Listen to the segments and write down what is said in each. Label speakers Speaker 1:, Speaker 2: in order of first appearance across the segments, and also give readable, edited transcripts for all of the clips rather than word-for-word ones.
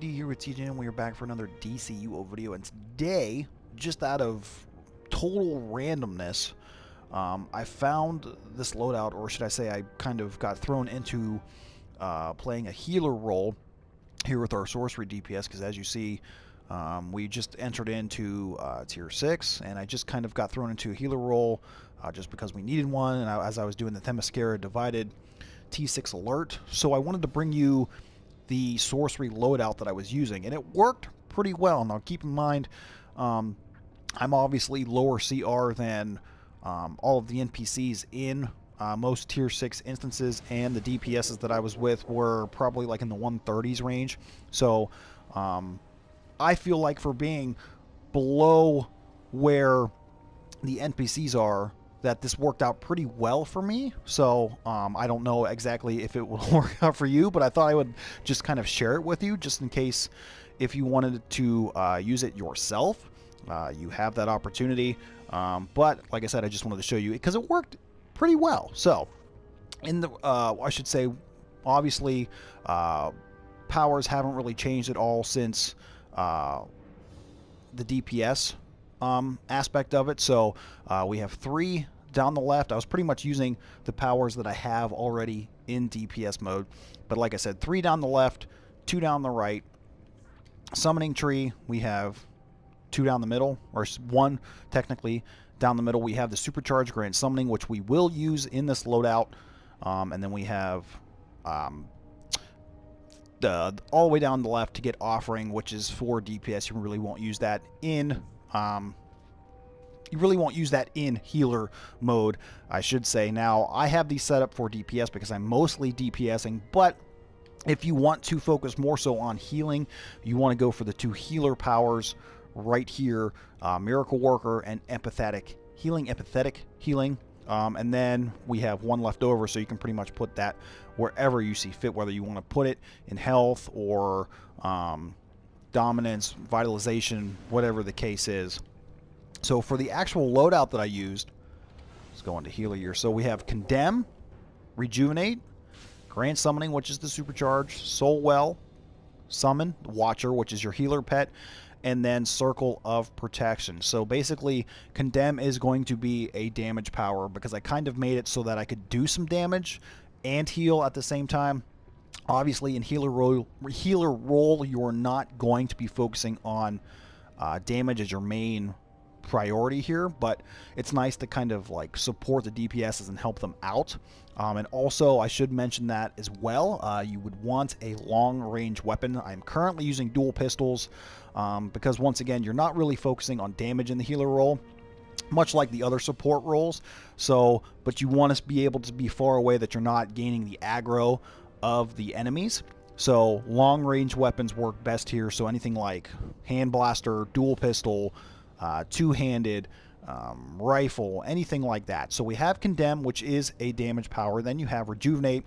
Speaker 1: Here with TJ, and we are back for another DCUO video. And today, just out of total randomness, I found this loadout, or should I say, I kind of got thrown into playing a healer role here with our sorcery DPS. Because as you see, we just entered into tier 6, and I just kind of got thrown into a healer role just because we needed one. And as I was doing the Themyscira divided T6 alert, so I wanted to bring you the sorcery loadout that I was using, and it worked pretty well. Now keep in mind, I'm obviously lower CR than all of the NPCs in most tier 6 instances, and the DPSs that I was with were probably like in the 130s range. So I feel like for being below where the NPCs are, that this worked out pretty well for me. So I don't know exactly if it will work out for you, but I thought I would just kind of share it with you, just in case if you wanted to use it yourself, you have that opportunity. But like I said, I just wanted to show you because it worked pretty well. So in the I should say, obviously, powers haven't really changed at all since the DPS aspect of it. So we have 3 down the left. I was pretty much using the powers that I have already in DPS mode, but like I said, 3 down the left, 2 down the right. Summoning tree, we have 2 down the middle, or 1 technically down the middle. We have the supercharged grand summoning, which we will use in this loadout, and then we have all the way down the left to get offering, which is for DPS. You really won't use that in healer mode, I should say. Now, I have these set up for DPS because I'm mostly DPSing, but if you want to focus more so on healing, you want to go for the 2 healer powers right here, Miracle Worker and Empathetic Healing. And then we have 1 left over, so you can pretty much put that wherever you see fit, whether you want to put it in health or dominance, vitalization, whatever the case is. So for the actual loadout that I used, let's go into healer here. So we have Condemn, Rejuvenate, Grand Summoning, which is the supercharge, Soul Well, Summon, Watcher, which is your healer pet, and then Circle of Protection. So basically, Condemn is going to be a damage power because I kind of made it so that I could do some damage and heal at the same time. Obviously, in healer role, you're not going to be focusing on damage as your main priority here, but it's nice to kind of like support the DPSs and help them out. And also, I should mention that as well, you would want a long range weapon. I'm currently using dual pistols because once again, you're not really focusing on damage in the healer role, much like the other support roles. So, but you want to be able to be far away that you're not gaining the aggro of the enemies. So long range weapons work best here. So anything like hand blaster, dual pistol, two-handed, rifle, anything like that. So we have Condemn, which is a damage power. Then you have Rejuvenate,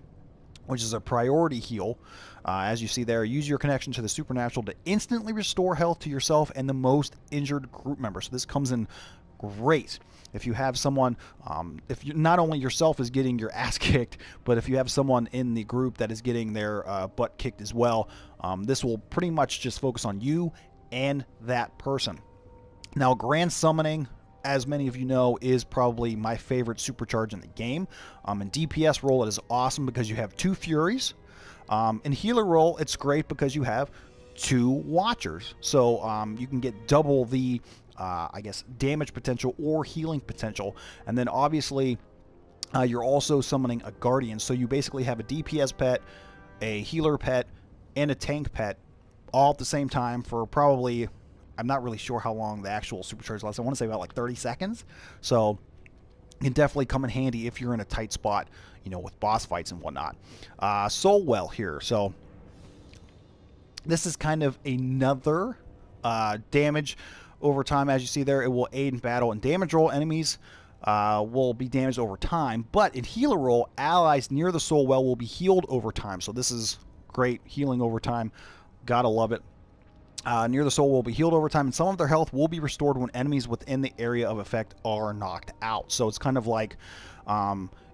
Speaker 1: which is a priority heal. As you see there, use your connection to the supernatural to instantly restore health to yourself and the most injured group member. So this comes in great if you have someone, if you, not only yourself is getting your ass kicked, but if you have someone in the group that is getting their butt kicked as well. This will pretty much just focus on you and that person. Now, Grand Summoning, as many of you know, is probably my favorite supercharge in the game. In DPS role, it is awesome because you have 2 Furies. In healer role, it's great because you have 2 Watchers. So you can get double the, I guess, damage potential or healing potential. And then obviously, you're also summoning a Guardian. So you basically have a DPS pet, a healer pet, and a tank pet all at the same time for probably, I'm not really sure how long the actual supercharge lasts. I want to say about like 30 seconds. So it can definitely come in handy if you're in a tight spot, you know, with boss fights and whatnot. Soul Well here. So this is kind of another damage over time. As you see there, it will aid in battle and damage roll. Enemies will be damaged over time. But in healer roll, allies near the Soul Well will be healed over time. So this is great. Healing over time. Gotta love it. Near the soul will be healed over time, and some of their health will be restored when enemies within the area of effect are knocked out. So it's kind of like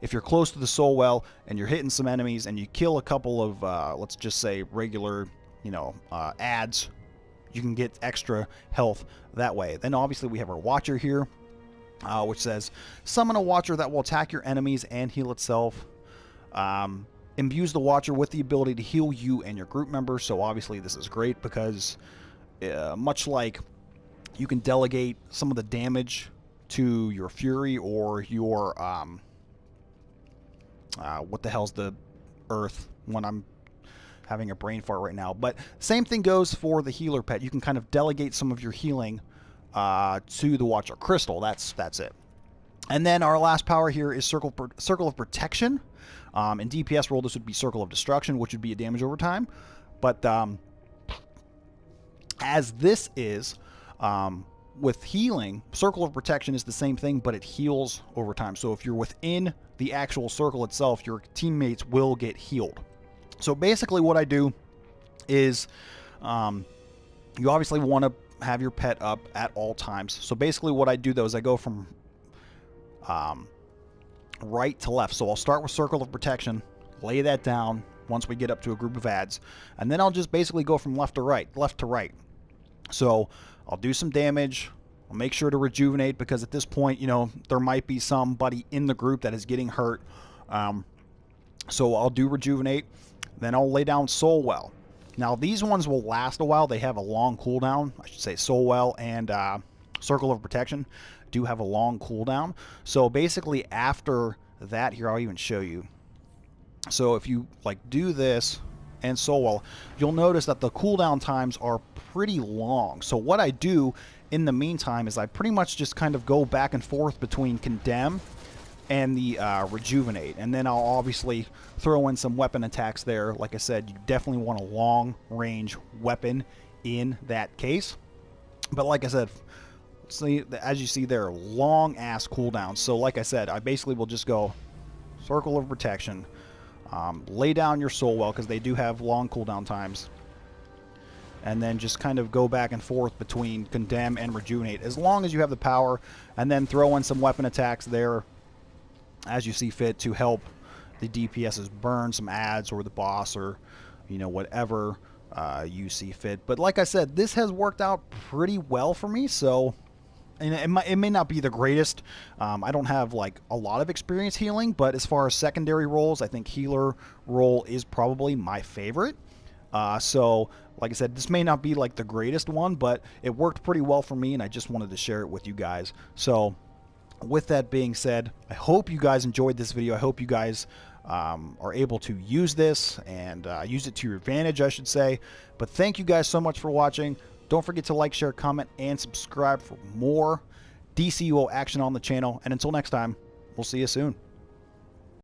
Speaker 1: if you're close to the soul well and you're hitting some enemies and you kill a couple of, let's just say, regular ads, you can get extra health that way. Then obviously we have our Watcher here, which says summon a Watcher that will attack your enemies and heal itself. Imbues the Watcher with the ability to heal you and your group members. So obviously this is great because much like you can delegate some of the damage to your Fury or your what the hell's the Earth, when I'm having a brain fart right now. But same thing goes for the healer pet. You can kind of delegate some of your healing to the Watcher Crystal. That's it. And then our last power here is Circle of Protection. In DPS role, this would be Circle of Destruction, which would be a damage over time. But as this is, with healing, Circle of Protection is the same thing, but it heals over time. So if you're within the actual circle itself, your teammates will get healed. So basically what I do is, you obviously want to have your pet up at all times. So basically what I do though is I go from right to left. So I'll start with Circle of Protection, lay that down once we get up to a group of ads, and then I'll just basically go from left to right. So I'll do some damage. I'll make sure to rejuvenate, because at this point, there might be somebody in the group that is getting hurt. So I'll do rejuvenate. Then I'll lay down Soul Well. Now these ones will last a while. They have a long cooldown. I should say Soul Well and Circle of Protection do have a long cooldown. So basically after that, here I'll even show you. So if you do this and Soul Well, you'll notice that the cooldown times are pretty long. So what I do in the meantime is I pretty much just kind of go back and forth between Condemn and the Rejuvenate, and then I'll obviously throw in some weapon attacks there. Like I said, you definitely want a long range weapon in that case. But like I said, see, as you see, there are long ass cooldowns. So like I said, I basically will just go Circle of Protection, lay down your Soul Well, because they do have long cooldown times, and then just kind of go back and forth between Condemn and Rejuvenate as long as you have the power, and then throw in some weapon attacks there as you see fit to help the DPSs burn some ads or the boss, or whatever you see fit. But like I said, this has worked out pretty well for me. So, and it may not be the greatest. I don't have a lot of experience healing, but as far as secondary roles, I think healer role is probably my favorite. So like I said, this may not be the greatest one, but it worked pretty well for me, and I just wanted to share it with you guys. So with that being said, I hope you guys enjoyed this video. I hope you guys are able to use this and use it to your advantage, I should say. But thank you guys so much for watching. Don't forget to like, share, comment, and subscribe for more DCUO action on the channel. And until next time, we'll see you soon.